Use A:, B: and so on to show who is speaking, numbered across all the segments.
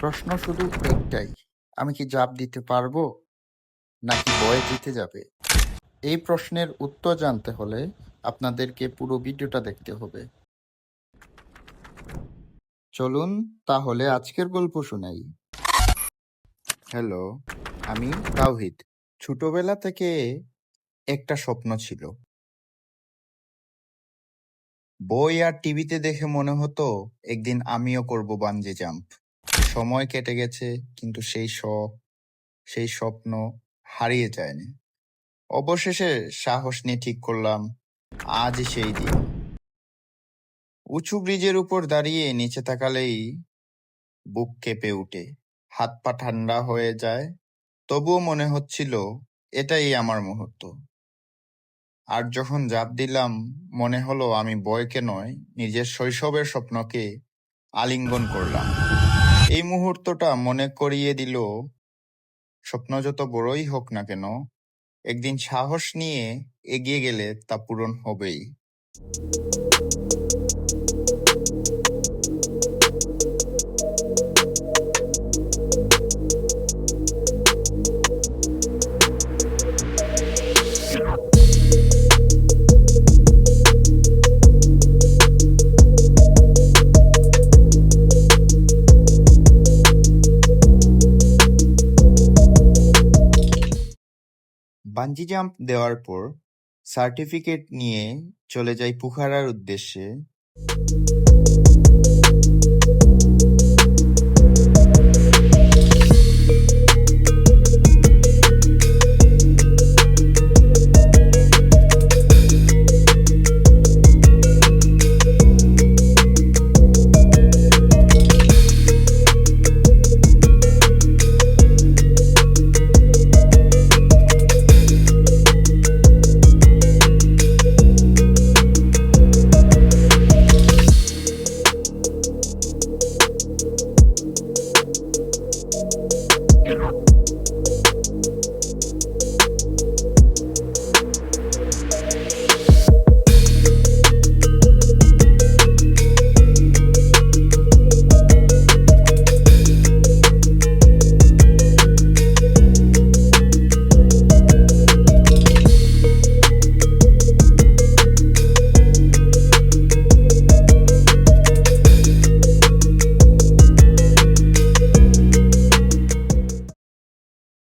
A: প্রশ্ন শুধু একটাই, আমি কি জাপ দিতে পারবো নাকি বয়ে জিতে যাবে? এই প্রশ্নের উত্তর জানতে হলে আপনাদেরকে পুরো ভিডিওটা দেখতে হবে। চলুন তাহলে আজকের গল্প শোনাই। হ্যালো, আমি তাওহিদ। ছোটবেলা থেকে একটা স্বপ্ন ছিল। বই আর টিভিতে দেখে মনে হতো একদিন আমিও করব বানজি জাম্প। সময় কেটে গেছে, কিন্তু সেই স্বপ্ন হারিয়ে যায়নি। অবশেষে সাহস নিয়ে ঠিক করলাম, আজই সেই দিন। উঁচু ব্রিজের উপর দাঁড়িয়ে নিচে তাকালেই বুক কেঁপে উঠে, হাত পা ঠান্ডা হয়ে যায়। তবুও মনে হচ্ছিল এটাই আমার মুহূর্ত। আর যখন ঝাঁপ দিলাম, মনে হলো আমি ভয়কে নয়, নিজের শৈশবের স্বপ্নকে আলিঙ্গন করলাম। এই মুহূর্তটা মনে করিয়ে দিল, স্বপ্ন যত বড়ই হোক না কেন, একদিন সাহস নিয়ে এগিয়ে গেলে তা পূরণ হবেই। বানজি জাম্প দেওয়ার পর সার্টিফিকেট নিয়ে চলে যাই পুখারার উদ্দেশ্যে।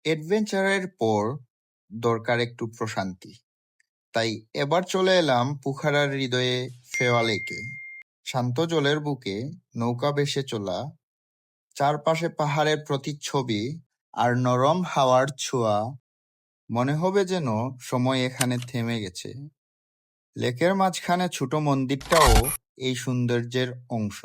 A: অ্যাডভেঞ্চারের পর দরকার একটু প্রশান্তি। তাই এবার চলে এলাম পুখারার হৃদয়ে ফেওয়া লেকে। শান্ত জলের বুকে নৌকা ভেসে চলা, চারপাশে পাহাড়ের প্রতিচ্ছবি আর নরম হাওয়ার ছোঁয়া, মনে হবে যেন সময় এখানে থেমে গেছে। লেকের মাঝখানে ছোট মন্দিরটাও এই সৌন্দর্যের অংশ।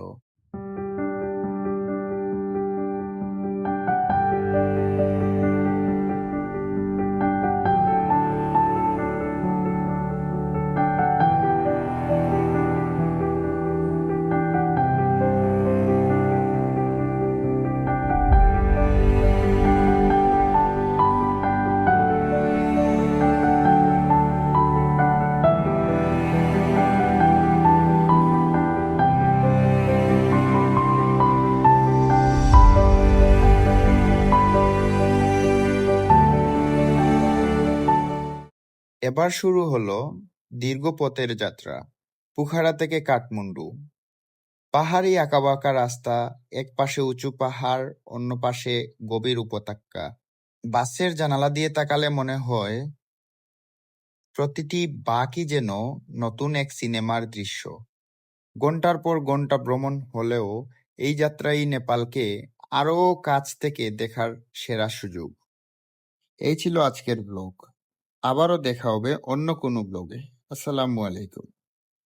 A: এবার শুরু হলো দীর্ঘ পথের যাত্রা। পুখারা থেকে কাঠমান্ডু। পাহাড়ি আঁকাবাঁকা রাস্তা, এক পাশে উঁচু পাহাড়, অন্য পাশে গভীর উপত্যকা। বাসের জানালা দিয়ে তাকালে মনে হয় প্রতিটি বাঁকই যেন নতুন এক সিনেমার দৃশ্য। ঘন্টার পর ঘন্টা ভ্রমণ হলেও এই যাত্রাই নেপালকে আরও কাছ থেকে দেখার সেরা সুযোগ। এই ছিল আজকের ব্লগ। আবারও দেখা হবে অন্য কোনো ব্লগে। আসসালামু আলাইকুম।